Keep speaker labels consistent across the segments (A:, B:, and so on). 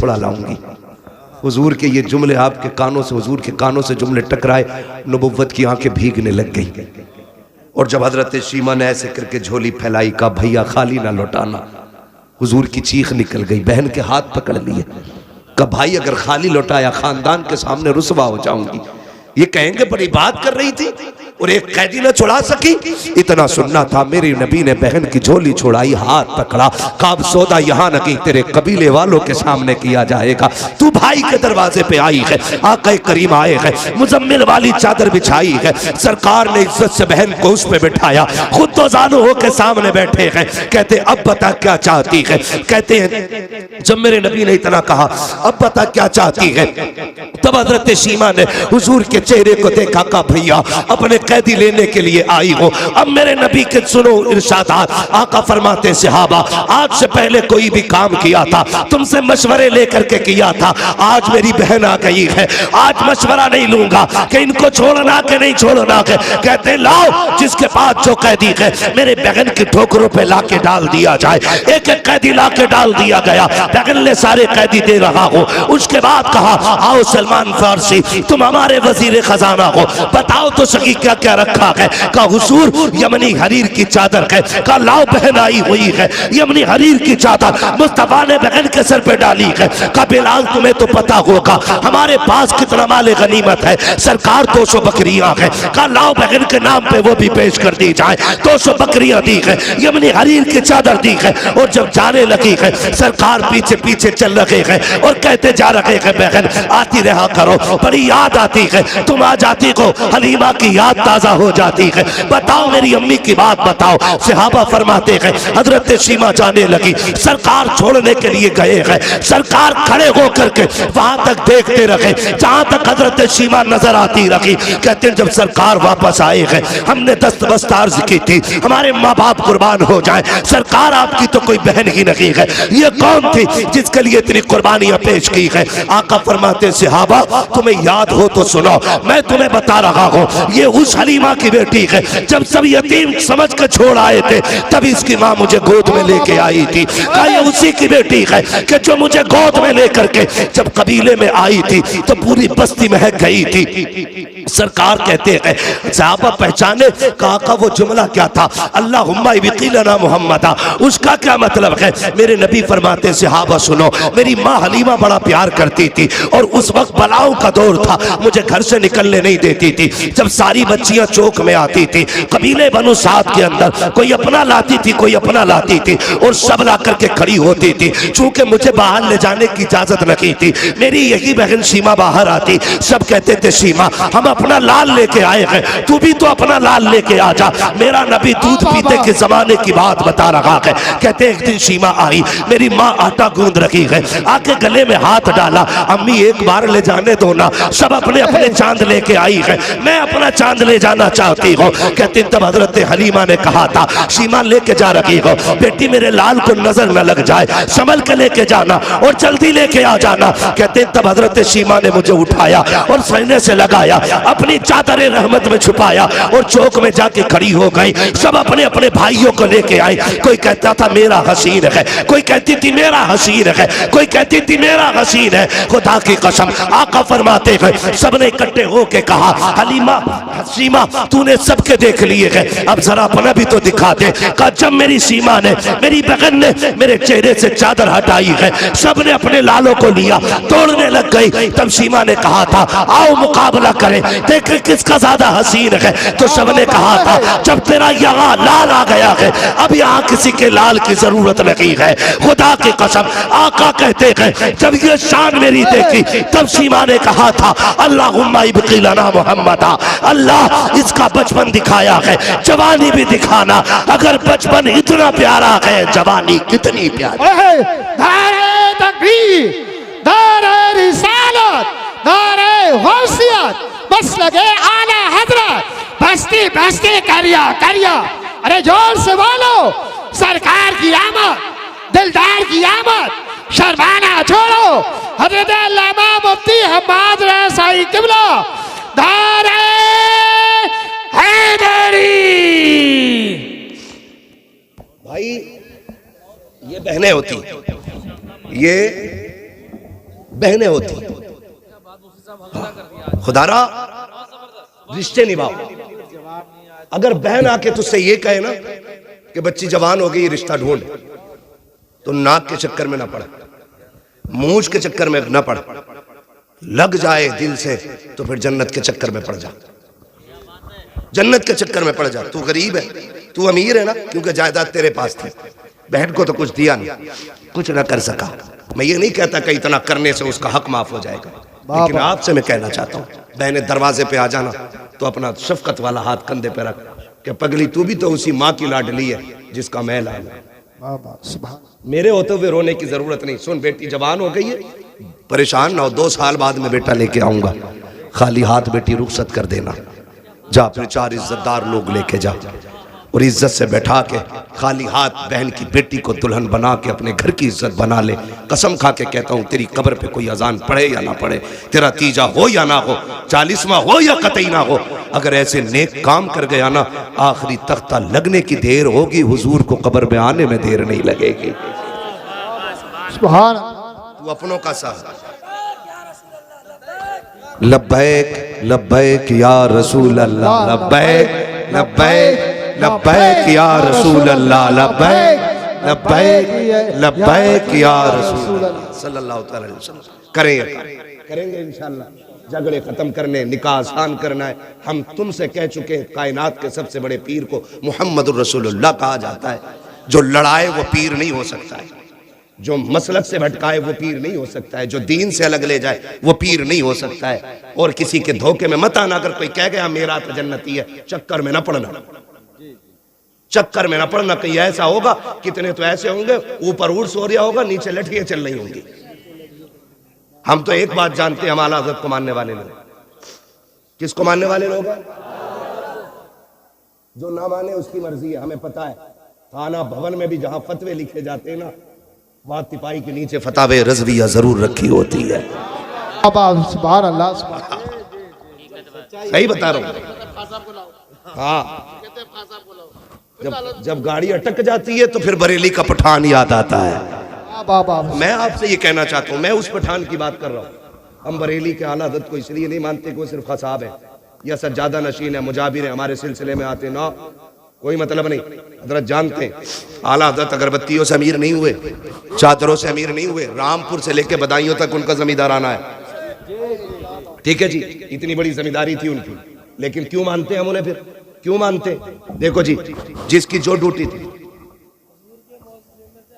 A: छुड़ा लाऊंगी। हुजूर के ये जुमले आपके कानों से, हुजूर के कानों से जुमले टकराए, नबुव्वत की आंखें भीगने लग गई। और जब हजरत शीमा ने ऐसे करके झोली फैलाई, कहा भैया खाली ना लौटाना, हुजूर की चीख निकल गई। बहन के हाथ पकड़ लिए, कहा भाई अगर खाली लौटाया खानदान के सामने रुसवा हो जाऊंगी। ये कहेंगे बड़ी बात कर रही थी और एक कैदी न छुड़ा सकी। इतना सुनना था, मेरी नबी ने बहन की झोली छुड़ाई, हाथ पकड़ा, काब सौदा यहाँ नहीं तेरे कबीले वालों के सामने किया जाएगा। तू भाई के दरवाजे पे आई है, आक़ा करीम आए हैं, मुजम्मिल वाली चादर बिछाई है, सरकार ने इज्जत से बहन को उस पे बिठाया, खुद तो जानो हो के सामने बैठे हैं। कहते अब बता क्या चाहती है। कहते हैं जब मेरे नबी ने इतना कहा अब बता क्या चाहती है, तब हजरत शीमा ने हुजूर के चेहरे को देखा, कहा भैया अपने कैदी लेने के लिए आई हो। अब मेरे नबी के सुनो इरशादात। आका फरमाते सहाबा, आज से पहले कोई भी काम किया था तुमसे मशवरे लेकर के किया था, आज मेरी बहन आ गई है, आज मशवरा नहीं लूंगा कि इनको छोड़ना के नहीं छोड़ना के। कहते लाओ जिसके पास जो कैदी है मेरे बहन की ठोकरों पे ला के डाल दिया जाए। एक एक कैदी ला के डाल दिया गया, बहन ने सारे कैदी दे रहा हो। उसके बाद कहा आओ सलमान फारसी तुम हमारे वजीर खजाना हो, बताओ तो सही क्या क्या रखा है। कहा हुजूर यमनी हरीर की चादर है। कहा लाओ बहन आई हुई है, यमनी हरीर की चादर मुस्तफा ने बहन के सर पे डाली है। कहा बिलाल तुम्हें तो पता होगा हमारे पास कितना माले गनीमत है, सरकार 200 बकरियां है। कहा लाओ बहन के नाम पे वो भी पेश कर दी जाए, 200 बकरियां दी है, यमनी हरीर की चादर दी है। और जब जाने लगी है सरकार पीछे पीछे चल रहे हैं और कहते जा रहे हैं बहन आती रहा करो, बड़ी याद आती है, तुम आ जाती हो हलीमा की याद ताजा हो जाती है, बताओ मेरी अम्मी की बात बताओ। सहाबा फरमाते हैं हजरत शीमा जाने लगी, सरकार छोड़ने के लिए गए हैं, सरकार खड़े होकर के वहां तक देखते रहे जहां तक हजरत शीमा नजर आती रही। कहते जब सरकार वापस आए हैं हमने दस्तबस्त अर्ज की थी हमारे माँ बाप कुर्बान हो जाए, सरकार आपकी तो कोई बहन ही नहीं है, ये कौन थी जिसके लिए इतनी कुर्बानियां पेश की है। आका फरमाते सहाबा तुम्हें याद हो तो सुनो, मैं तुम्हें बता रहा हूँ ये उस हलीमा की बेटी है, जब सब यतीम समझ कर छोड़ आए थे तभी इसकी माँ मुझे गोद में लेके आई थी। कहा ये उसी की बेटी है कि जो मुझे गोद में लेकर के जब कबीले में आई थी तो पूरी बस्ती महक गई थी। सरकार कहते हैं सहाबा पहचाने, कहा वो जुमला क्या था अल्लाहुम्मा बिक़िलना मुहम्मदा, उसका क्या मतलब है। मेरे नबी फरमाते सहाबा सुनो, मेरी माँ हलीमा बड़ा प्यार करती थी और उस वक्त बलाओं का दौर था, मुझे घर से निकलने नहीं देती थी। जब सारी बच्चियां चौक में आती थी कबीले बनु साद के अंदर, कोई अपना लाती थी कोई अपना लाती थी और सब ला करके खड़ी होती थी। चूंकि मुझे बाहर ले जाने की इजाजत नहीं थी, मेरी यही बहन शीमा बाहर आती, सब कहते थे शीमा हम अपना लाल लेके आए हैं, तू भी तो अपना लाल लेके आ जा। मेरा नबी दूध पीते के जमाने की बात बता रहा है। कहते एक दिन शीमा आई, मेरी माँ आटा गूंद रही है, आके गले में हाथ डाला, अम्मी एक बार ले जाने दो ना, सब अपने अपने चांद लेके आई है, मैं अपना चांद ले जाना चाहती हूँ। कहते तब हजरत हलीमा ने कहा था शीमा लेके जा रही हो, बेटी मेरे लाल को नजर न लग जाए, संभल के लेके जाना और जल्दी लेके आ जाना। कहते तब हजरत शीमा ने मुझे उठाया और सीने से लगाया, अपनी चादर रहमत में छुपाया और चौक में जाके खड़ी हो गई। सब अपने अपने भाइयों को लेके आए, कोई कहता था मेरा हसीन है, कोई कहती थी मेरा हसीन है, कोई कहती थी मेरा हसीन है। खुदा की कसम आका फरमाते हैं सबने इकट्ठे होके कहा हलीमा शीमा तूने सबके देख लिए है, अब जरा अपना भी तो दिखा दे। कहा जब मेरी सीमा ने मेरी बहन ने मेरे चेहरे से चादर हटाई है, सबने अपने लालों को लिया, तोड़ने लग गई। तब सीमा ने कहा था आओ मुकाबला करें, देखें किसका ज्यादा हसीन है। तो सबने कहा था जब तेरा यहाँ लाल आ गया है अब यहाँ किसी के लाल की जरूरत नहीं है। खुदा की कसम आका कहते हैं जब ये शान मेरी देखी तब सीमा ने कहा था अल्लाहुम्मा इब्क़िलना मुहम्मदा, अल्लाह इसका बचपन दिखाया है, जवानी भी दिखाना, अगर बचपन इतना प्यारा है जवानी कितनी प्यारी।
B: नारे तकबीर, नारे रिसालत, नारे गौसियत, बस लगे आला हजरत, बस्ती बस्ती करिया करिया। अरे जोर से बोलो सरकार की आमद, दिलदार की आमद, शर्माना छोड़ो। हजरत अल्लामा मुफ्ती हम्माद रसाई किबला नारे हैदरी।
A: भाई ये बहनें होती, ये बहनें होती हैं। खुदारा रिश्ते निभाओ। अगर बहन आके तुझसे ये कहे ना कि बच्ची जवान हो गई रिश्ता ढूंढ, तो नाक के चक्कर में ना पड़, मूंछ के चक्कर में ना पड़, लग जाए दिल से तो फिर जन्नत के चक्कर में पड़ जा, जन्नत के चक्कर में पड़ जा। तू गरीब है, तू अमीर है ना, क्योंकि जायदाद तेरे पास थी, बहन को तो कुछ दिया नहीं, कुछ ना कर सका। मैं ये नहीं कहता कि इतना करने से उसका हक माफ हो जाएगा, लेकिन आपसे मैं कहना चाहता हूँ, बहनें दरवाजे पे आ जाना तो अपना शफकत वाला हाथ कंधे पे रख कि पगली तू भी तो उसी माँ की लाडली है जिसका मैं लाल हूं। मेरे होते हुए रोने की जरूरत नहीं। सुन बेटी जवान हो गई है, परेशान ना हो, 2 साल बाद में बेटा लेके आऊंगा, खाली हाथ बेटी रुखसत कर देना, जा अपने 4 इज्जतदार लोग लेके जा और इज्जत से बैठा के खाली हाथ बहन की बेटी को दुल्हन बना के अपने घर की इज्जत बना ले। कसम खा के कहता हूँ, तेरी कब्र पे कोई अजान पढ़े या ना पढ़े, तेरा तीजा हो या ना हो, 40वां हो या कतई ना हो, अगर ऐसे नेक काम कर गया ना, आखिरी तख्ता लगने की देर होगी, हुजूर को कब्र में आने में देर नहीं लगेगी।
B: सुभान
A: तू अपनों का साथ लब्बैक लब्बैक या रसूल अल्लाह, लब्बैक लब्बैक लब्बैक या रसूल अल्लाह, लब्बैक लब्बैक लब्बैक या रसूल अल्लाह सल्लल्लाहु अलैहि वसल्लम। करेंगे इंशाअल्लाह। झगड़े खत्म करने, निकाह आसान करना है। हम तुमसे कह चुके हैं, कायनात के सबसे बड़े पीर को मुहम्मदुर रसूलुल्लाह कहा जाता है। जो लड़ाए वो पीर नहीं हो सकता है, जो मसलक से भटकाए वो पीर नहीं हो सकता है, जो दीन से अलग ले जाए वो पीर नहीं हो सकता है। और किसी के धोखे में मत आना। अगर कोई कह गया मेरा तो जन्नती है, चक्कर में ना पड़ना, चक्कर में ना पड़ना। कहीं ऐसा होगा, कितने तो ऐसे होंगे ऊपर उर्स हो रहा होगा, नीचे लठियां चल रही होंगी। हम तो एक बात जानते हैं, हम आला हज़रत को मानने वाले लोग। किसको मानने वाले लोग हैं? जो ना माने उसकी मर्जी है, हमें पता है। थाना भवन में भी जहां फतवे लिखे जाते हैं ना, वहां तिपाही के नीचे फतावे रज़विया जरूर रखी होती है।
B: सुभान अल्लाह,
A: सही बता रहा हूं। हाँ, जब गाड़ी अटक जाती है तो फिर बरेली का पठान याद आता है। मैं आपसे ये कहना चाहता हूँ, मैं उस पठान की बात कर रहा हूँ। हम बरेली के आला हज़रत को इसलिए नहीं मानते कि वो सिर्फ खसाब है या सज्जादा नशीन है, मुजाबिर है, हमारे सिलसिले में आते ना, कोई मतलब नहीं। हजरत जानते हैं, आला हज़रत अगरबत्तियों से अमीर नहीं हुए, चादरों से अमीर नहीं हुए, रामपुर से लेके बदायूं तक उनका जमींदाराना है। ठीक है जी, इतनी बड़ी जमींदारी थी उनकी, लेकिन क्यों मानते हैं हम उन्हें? फिर क्यों मानते? देखो जी, जिसकी जो ड्यूटी थी।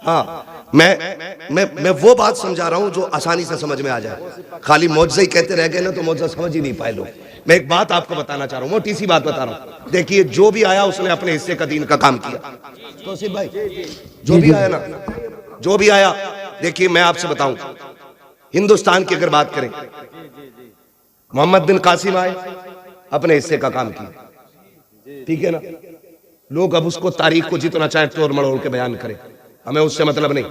A: हाँ, मैं वो बात समझा रहा हूं जो आसानी से समझ में आ जाए। खाली मौजज़ा ही कहते रह गए ना तो मौजज़ा समझ ही नहीं पाए लोग। मैं एक बात आपको बताना चाह रहा हूं, मोटी सी बात बता रहा हूं। देखिए, जो भी आया उसने अपने हिस्से का दीन का काम किया। तो भाई, जो भी आया ना, जो भी आया, देखिए मैं आपसे बताऊं, हिंदुस्तान की अगर बात करें, मोहम्मद बिन कासिम आए, अपने हिस्से का काम किया। ठीक है ना? लोग अब उसको तारीख को जितना चाहे तोड़ मड़ोड़ के बयान करें, हमें उससे मतलब नहीं।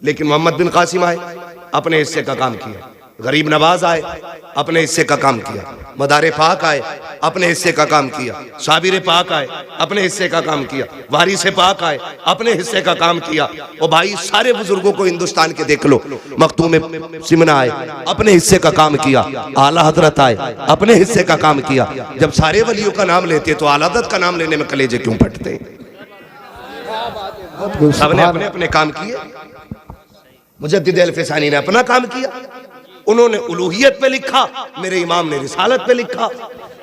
A: लेकिन मोहम्मद बिन कासिम आए, अपने हिस्से का काम किया। गरीब नवाज आए, अपने हिस्से का काम किया। मदारे पाक आए, अपने हिस्से का काम किया। साबिर पाक आए, अपने हिस्से का काम किया। वारिस पाक आए, अपने हिस्से का काम किया। और भाई, सारे बुजुर्गों को हिंदुस्तान के देख लो। मखदूम सिमना आए, अपने हिस्से का काम किया। आला हजरत आए, अपने हिस्से का काम किया। जब सारे वलियों का नाम लेते तो आला हजरत का नाम लेने में कलेजे क्यों फटते? सबने अपने अपने काम किए। मुजद्दिद अल-फिसानी ने अपना काम किया, उन्होंने उलूहियत पे लिखा, मेरे इमाम ने रिसालत पे लिखा।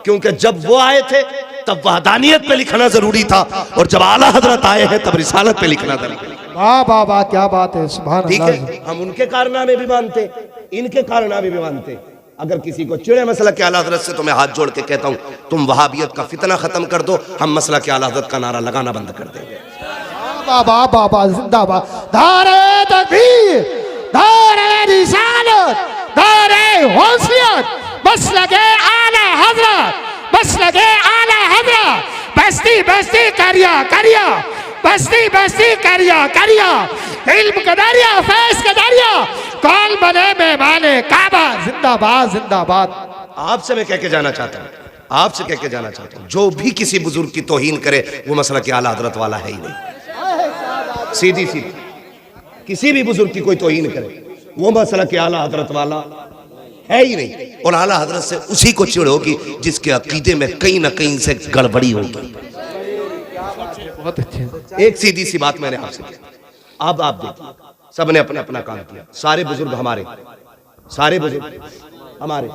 A: क्योंकि जब वो आए थे तब वहदानियत पे लिखना जरूरी था, और जब आला हजरत आए हैं तब रिसालत पे लिखना जरूरी।
B: वाह वाह वाह, क्या बात है, सुभान अल्लाह।
A: ठीक है, हम उनके कारनामे भी मानते, इनके कारनामे भी मानते। अगर किसी को चिड़े मसला के आला हजरत से, तो मैं हाथ जोड़ के कहता हूँ, तुम वहाबियत का फितना खत्म कर दो, हम मसला के आला हजरत का नारा लगाना बंद कर देंगे।
B: बाबा बाबा जिंदाबाद। दारे तकबीर, दारे रिसालत, दारे गौसियत, बस लगे आला हजरत, बस लगे आला हजरत। बस्ती बस्ती करिया करिया, बस्ती बस्ती करिया करिया, इल्म का दरिया, फैज़ का दरिया, कौन बने मेहमाने काबा। जिंदाबाद जिंदाबाद।
A: आपसे मैं कह के जाना चाहता हूँ, आपसे कह के जाना चाहता हूँ, जो भी किसी बुजुर्ग की तौहीन करे वो मसला के आला हजरत वाला है ही नहीं। सीधी सीधी किसी भी बुजुर्ग की कोई तौहीन करे, वो मसला के आला हजरत वाला है ही नहीं। और आला हजरत से उसी को चिढ़ होगी जिसके अकीदे में कहीं ना कहीं से गड़बड़ी होगी।
B: बहुत अच्छे।
A: एक सीधी सी बात मैंने आपसे की, अब आप देखिए, सबने अपना अपना काम किया, सारे बुजुर्ग हमारे, सारे बुजुर्ग हमारे,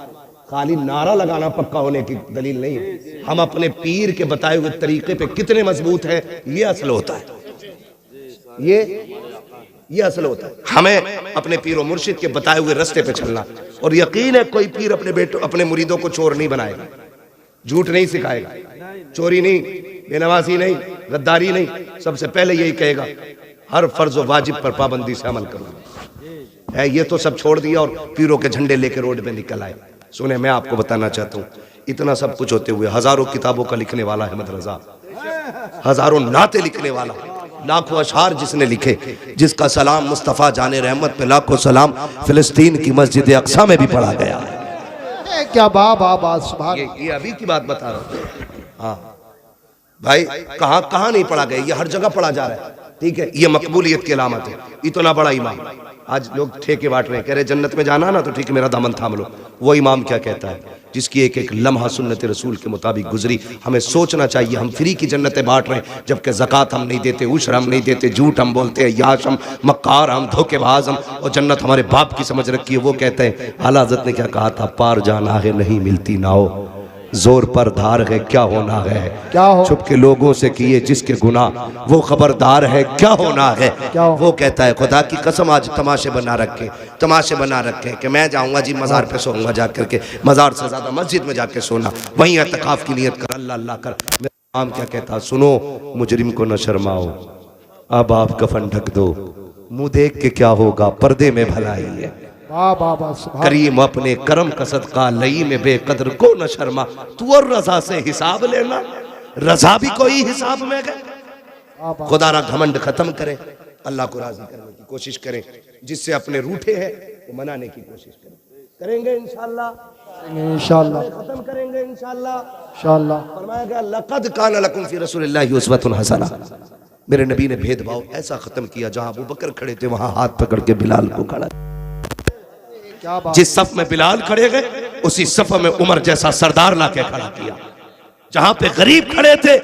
A: खाली नारा लगाना पक्का होने की दलील नहीं है। हम अपने पीर के बताए हुए तरीके पे कितने मजबूत है, ये असल होता है, ये असल होता है। हमें अपने पीर और मुर्शिद के बताए हुए रास्ते पे चलना। और यकीन है कोई पीर अपने बेटों अपने मुरीदों को चोर नहीं बनाएगा, झूठ नहीं सिखाएगा, चोरी नहीं, बेनवासी नहीं, गद्दारी नहीं। सबसे पहले यही कहेगा हर फर्ज और वाजिब पर पाबंदी से अमल करो। है ये तो सब छोड़ दिया और पीरों के झंडे लेके रोड पे निकल आए। सुने, मैं आपको बताना चाहता हूँ, इतना सब कुछ होते हुए हजारों किताबों का लिखने वाला अहमद रजा, हजारों नाते लिखने वाला, लाखों अशआर जिसने लिखे, जिसका सलाम मुस्तफ़ा जाने रहमत पे लाखों सलाम फिलिस्तीन की मस्जिद अक्सा में भी पढ़ा गया है।
B: क्या बा सुभान।
A: ये अभी की बात बता रहा हूँ। हाँ भाई, कहाँ नहीं पढ़ा गया, ये हर जगह पढ़ा जा रहा है। ठीक है, ये मकबूलियत की अलामत है। इतना बड़ा इमाम, आज लोग ठेके बांट रहे हैं, कह रहे जन्नत में जाना ना तो ठीक है मेरा दामन थाम लो। वो इमाम क्या कहता है, जिसकी एक एक लम्हा सुन्नत रसूल के मुताबिक गुजरी। हमें सोचना चाहिए हम फ्री की जन्नतें बांट रहे हैं, जबकि ज़कात हम नहीं देते, उश्र हम नहीं देते, झूठ हम बोलते हैं, याश हम, मक्कार हम, धोखेबाज हम, और जन्नत हमारे बाप की समझ रखी है। वो कहते हैं, आला हज़रत ने क्या कहा था, पार जाना है नहीं मिलती नाओ, जोर पर धार है क्या होना है,
B: क्या हो
A: छुप के लोगों से किए जिसके गुनाह वो खबरदार है क्या होना है।
B: क्या हो?
A: वो कहता है खुदा की कसम आज तमाशे बना रखे कि मैं जाऊंगा जी मज़ार पे सोऊंगा, जा करके मज़ार से ज़्यादा मस्जिद में जाके सोना, वहीं एतकाफ की नियत कर, अल्लाह अल्लाह कर। मेरा इमाम क्या कहता, सुनो मुजरिम को न शर्माओ, अब आप कफन ढक दो, मुंह देख के क्या होगा, पर्दे में भलाई है। करीम अपने करम का सदका लई में बेकदर को न शर्मा, तू और रजा से हिसाब लेना, रजा भी कोई हिसाब में गए। खुदारा घमंड खत्म करें, अल्लाह को राजी करने की कोशिश करें, जिससे अपने रूठे हैं वो मनाने की कोशिश करेंगे इंशाअल्लाह, खत्म करेंगे इंशाअल्लाह। फरमाया गया लक़द कान लकुम फी रसूलिल्लाहि उस्वतुन हसना, मेरे नबी ने भेदभाव ऐसा खत्म किया, जहां अबू बकर खड़े थे वहां हाथ पकड़ के बिलाल को खड़ा, जिस सफ में बिलाल खड़े गए उसी सफ में उमर जैसा सरदार लाके खड़ा किया, जहां पे गरीब खड़े थे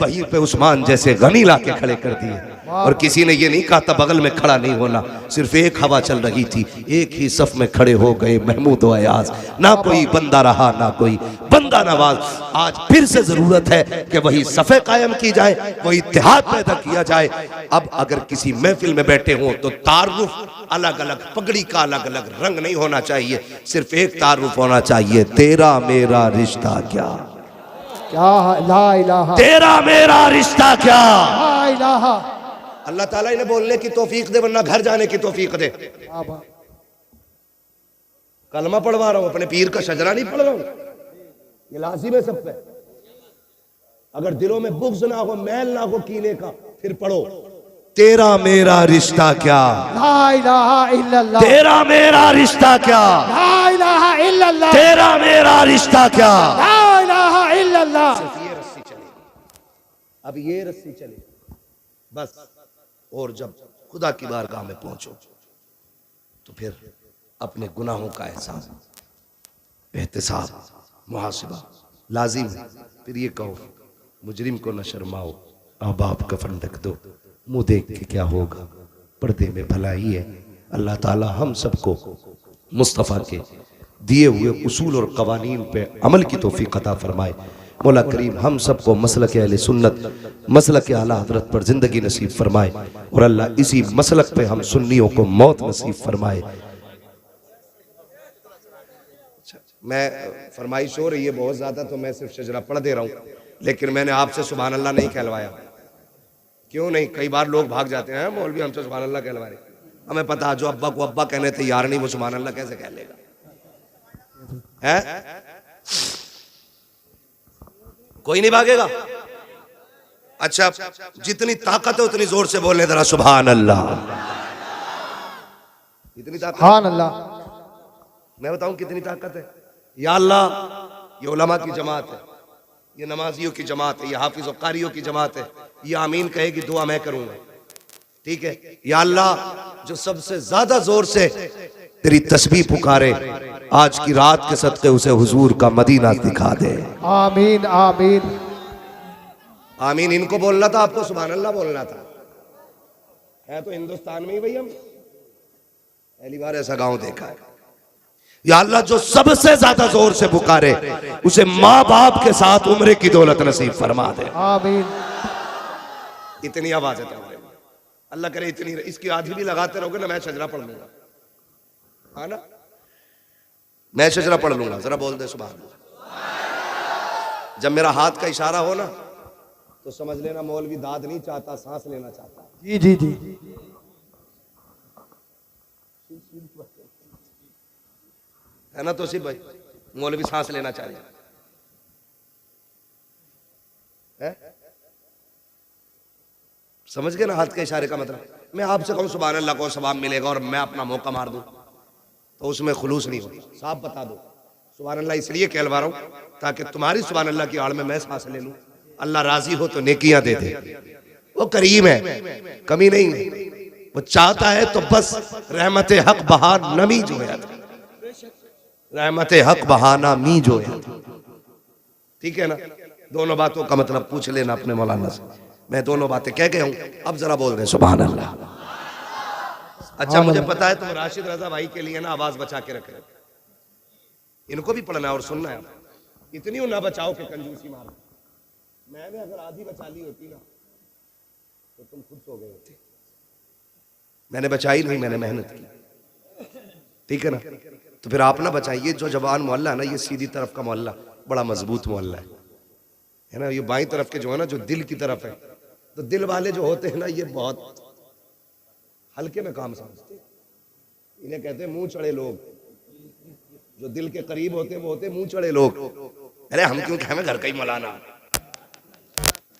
A: वहीं पे उस्मान जैसे गनी लाके खड़े कर दिए। और किसी ने ये नहीं कहा था बगल में खड़ा नहीं होना, सिर्फ एक हवा चल रही थी, एक ही सफ में खड़े हो गए महमूद व अयाज, ना कोई बंदा रहा ना कोई बंदा नवाज। आज फिर से जरूरत है कि वही सफ़े कायम की जाए, वही इत्तेहाद पैदा किया जाए। अब अगर किसी महफिल में बैठे हों तो तारुफ अलग अलग, पगड़ी का अलग अलग रंग नहीं होना चाहिए, सिर्फ एक तारुफ होना चाहिए, तेरा मेरा रिश्ता क्या,
B: ला इलाहा,
A: तेरा मेरा रिश्ता क्या।
B: ला इलाहा।
A: अल्लाह ताला इन्हें बोलने की तौफीक दे, वरना घर जाने की तौफीक दे। कलमा पढ़वा रहा हूं, अपने पीर का शजरा नहीं पढ़ रहा हूं, ये लाजिम है सब पे। अगर दिलों में बुग़्ज़ ना हो, मैल ना हो कीने का, फिर पढ़ो तेरा मेरा रिश्ता क्या,
B: ला इलाहा इल्लल्लाह,
A: तेरा मेरा रिश्ता क्या,
B: ला इलाहा इल्लल्लाह,
A: तेरा मेरा रिश्ता क्या।
B: ला इलाहा इल्लल्लाह।
A: सिर्फ ये रस्सी चलेगी, अब ये रस्सी चलेगी बस। और जब खुदा की बारगाह में पहुंचो तो फिर अपने गुनाहों का एहसास, एहतिसाब, मुहासिबा लाजिम है। फिर ये कहो मुजरिम को न शर्माओ, अब आप कफन ढक दो, मुंह देख के क्या होगा, पर्दे में भलाई है। अल्लाह ताला हम सबको मुस्तफ़ा के दिए हुए उसूल और कवानीन पे अमल की तौफीक अता फरमाए। मौला करीम हम सबको मसलक अहले सुन्नत, मसलक आला हज़रत पर ज़िंदगी नसीब फरमाए, और अल्लाह इसी मसलक पे हम सुन्नियों को मौत नसीब फरमाए। मैं फरमाइश हो रही है बहुत ज़्यादा, तो मैं सिर्फ शजरा पढ़ दे रहा हूँ, लेकिन मैंने आपसे सुभान अल्लाह नहीं कहलवाया। क्यों नहीं? कई बार लोग भाग जाते हैं, मौलवी हमसे सुभान अल्लाह कहलवा रहे, हमें पता जो अब्बा को अब्बा कहने तैयार नहीं, वो सुभान अल्लाह कैसे कह लेगा है? कोई नहीं भागेगा। अच्छा, जितनी ताकत है उतनी जोर से बोलने जरा सुभान अल्लाह। इतनी ताकत,
B: सुभान अल्लाह।
A: मैं बताऊं कितनी ताकत है? या अल्लाह, ये उलमा की जमात है, ये नमाजियों की जमात है, ये हाफिज और कारियों की जमात है, ये आमीन कहेगी दुआ मैं करूंगा। ठीक है, या अल्लाह जो सबसे ज्यादा जोर से तेरी तस्बीह पुकारे, आज की रात के सदक़े उसे हुजूर का मदीना दिखा दे।
B: आमीन आमीन
A: आमीन इनको बोलना था, आपको सुभान अल्लाह बोलना था। है तो हिंदुस्तान में ही भाई, हम पहली बार ऐसा गांव देखा है। या अल्लाह जो सबसे ज्यादा जोर से पुकारे उसे माँ बाप के साथ उम्रे की दौलत नसीब फरमा दे।
B: आमीन।
A: इतनी आवाज है तुम्हारे में, अल्लाह करे इतनी, इसकी आधी भी लगाते रहोगे ना मैं शजरा पढ़ लूंगा, हाँ ना, मैं शजरा पढ़ लूंगा। जरा बोल दे सुभान अल्लाह। जब मेरा हाथ का इशारा हो ना तो समझ लेना मौलवी दाद नहीं चाहता, सांस लेना चाहता।
B: जी जी जी।
A: है ना तो सिर्फ भाई, मौलवी सांस लेना चाह रहे हैं, समझ गए ना हाथ के इशारे का मतलब। मैं आपसे कहूं सुभान अल्लाह को सवाब मिलेगा और मैं अपना मौका मार दूं तो उसमें खुलूस नहीं होता। साफ बता दो सुभान अल्लाह इसलिए कहलवा रहा हूं ताकि तुम्हारी सुभान अल्लाह की आड़ में मैं सांस ले लूं, अल्लाह राजी हो तो नेकियां दे दे। वो करीम है, कमी नहीं है, वो चाहता है तो बस रहमत हक बहा नमी जो है, रहमत हक बहाना मी जो है, ठीक है ना। दोनों बातों का मतलब पूछ लेना अपने मौलाना से, मैं दोनों बातें कह गया हूं, अब जरा बोल दें सुभान अल्लाह। अच्छा मुझे पता है तुम राशिद रजा भाई के लिए ना आवाज बचा के रख रहे, इनको भी पढ़ना है और सुनना है। इतनी ना बचाओ कि कंजूसी मारो, मैंने अगर आधी बचा ली होती ना तो तुम खुद सो गए होते। मैंने बचाई नहीं, मैंने मेहनत की, ठीक है ना। तो फिर आप ना बचाइए। जो जवान मोहल्ला है ना, ये सीधी तरफ का मोहल्ला बड़ा मजबूत मोहल्ला है ना। ये बाई तरफ के जो है ना, जो दिल की तरफ है, तो दिल वाले जो होते हैं ना, ये बहुत हल्के में काम समझते हैं। इन्हें कहते हैं मुंह चढ़े लोग। जो दिल के करीब होते हैं वो होते हैं मुंह चढ़े लोग। अरे हम क्यों कहें घर का ही मौलाना,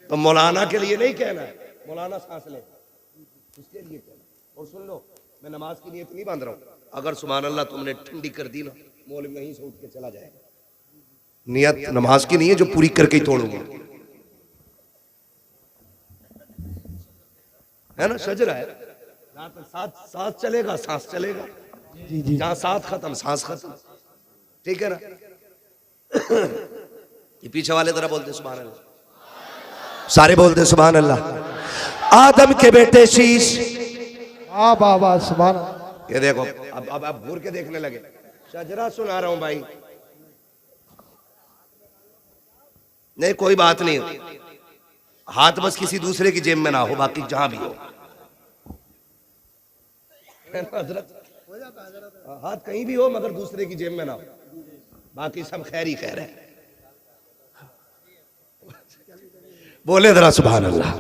A: तो मौलाना के लिए नहीं कहना है, मौलाना सांस ले उसके लिए कहना। और सुन लो, मैं नमाज की नीयत नहीं बांध रहा हूं, अगर सुभान अल्लाह तुमने ठंडी कर दी ना, मौलवी वहीं से उठ के चला जाएगा। नियत नमाज की नहीं है जो पूरी करके ही तोड़ूंगा, है ना। शजरा है, जहां तक सांस चलेगा सांस चलेगा,
B: जी जी।
A: जहां सांस खत्म सांस खत्म, ठीक है ना। ये पीछे वाले तरह बोलते सुभान अल्लाह, सारे बोलते सुभान अल्लाह। आदम के बेटे शीश,
B: हाँ बाबा सुभान अल्लाह।
A: ये देखो अब आप घूर के देखने लगे, शजरा सुना रहा हूं भाई। नहीं कोई बात नहीं, हाथ बस किसी दूसरे की जेब में ना हो, बाकी जहां भी हो। हाथ कहीं भी हो मगर दूसरे की जेब में ना हो, बाकी सब खैर ही खैर है। बोले जरा सुभान अल्लाह।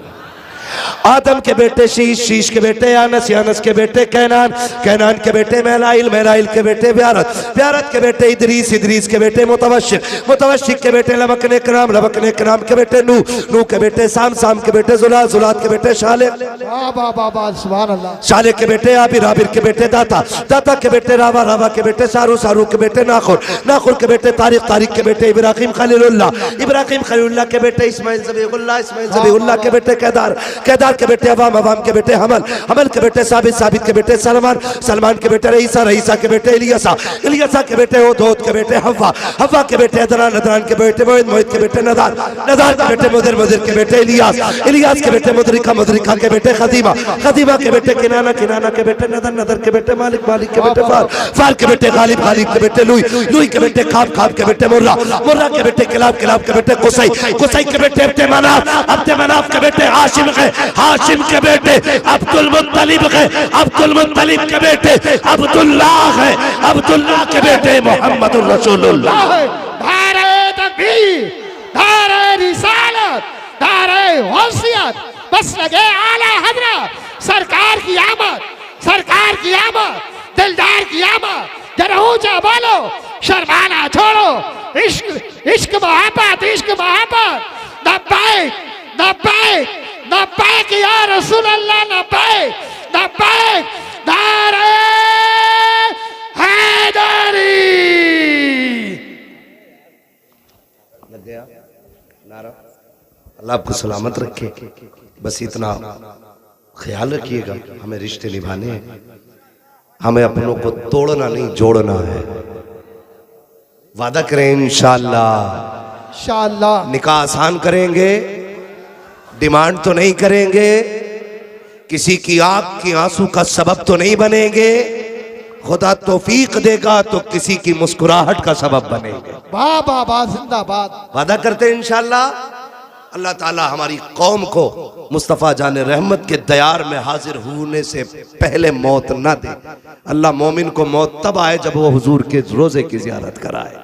A: आदम के बेटे शीश, शीश के बेटे यानस, यानस के बेटे कैनान, कैनान के बेटे महलाइल, महलाइल के बेटे ब्यारत, ब्यारत के बेटे इदरीस, इदरीस के बेटे मुतवशिक, मुतवशिक के बेटे लबकने कराम, लबकने कराम के बेटे नूह, नूह के बेटे साम, साम के बेटे जुलात, जुलात के बेटे शाले,
B: बाबा बाबा सुभान अल्लाह।
A: शाले के बेटे आबिर, आबिर के बेटे दाता, दाता के बेटे रावा, रावा के बेटे सारू, सारू के बेटे नाखुर, नाखुर के बेटे तारिक, तारिक के बेटे इब्राहिम खलीलुल्लाह, इब्राहिम खलीलुल्लाह के बेटे इस्माइल ज़बीहुल्लाह, इस्माइल ज़बीहुल्लाह के बेटे केदार, केदार के बेटे अवाम, अवाम के बेटे हमल, हमल के बेटे साबित, साबित के बेटे सलमान, सलमान के बेटे रईसा, रईसा के बेटे इलियासा, इलियासा के बेटे ओदोद के बेटे हव्वा, हव्वा के बेटे अदनान, अदनान के बेटे मोहित, मोहित के बेटे नदार, नदार के बेटे मुदिर, मुदिर के बेटे इलियास, इलियास के बेटे मुदरिका, मुदरिका के बेटे खदीमा, खदीमा के बेटे किनाना, किनाना के बेटे नदर, नदर के बेटे मालिक, मालिक के बेटे फार, फार के बेटे गालिब, गालिब के बेटे लुई, लुई के बेटे खाब, खाब के बेटे मुर्रा, मुर्रा के बेटे किलाब, किलाब के बेटे कुसै, कुसै के बेटे अब्दे मनाफ, अब्दे मनाफ के बेटे हाशिम है, हाशिम के बेटे अब्दुल मुत्तलिब है, अब्दुल मुत्तलिब के बेटे अब्दुल्लाह है, अब्दुल्लाह के बेटे मोहम्मद रसूलुल्लाह।
B: नारे तकबीर, नारे रिसालत, नारे गौसियत, बस लगे आला हजरत सरकार की आमद, सरकार की आमद, दिलदार की आमद। जरा ऊंचा बोलो, शर्माना छोड़ो, इश्क इश्क मोहब्बत, इश्क मोहब्बत। नब्बैक नब्बैक नब्बैक या रसूल अल्लाह, नब्बैक नब्बैक, नारे हैदरी।
A: लग गया नारा, अल्लाह आपको सलामत रखे। बस इतना ख्याल रखिएगा, हमें रिश्ते निभाने हैं, हमें अपनों को तोड़ना नहीं जोड़ना है। वादा करें इंशाअल्लाह
B: इंशाअल्लाह
A: निकाह आसान करेंगे, डिमांड तो नहीं करेंगे, किसी की आंख की आंसू का सबब तो नहीं बनेंगे, खुदा तौफीक देगा तो किसी की मुस्कुराहट का सबब बनेंगे।
B: वाह वाह वाह, जिंदाबाद।
A: वादा करते हैं इंशाअल्लाह। अल्लाह ताला हमारी कौम को मुस्तफ़ा जान रहमत के दयार में हाजिर होने से पहले मौत ना दे। अल्लाह मोमिन को मौत तब आए जब वो हुजूर के रोज़े की ज़ियारत कराए।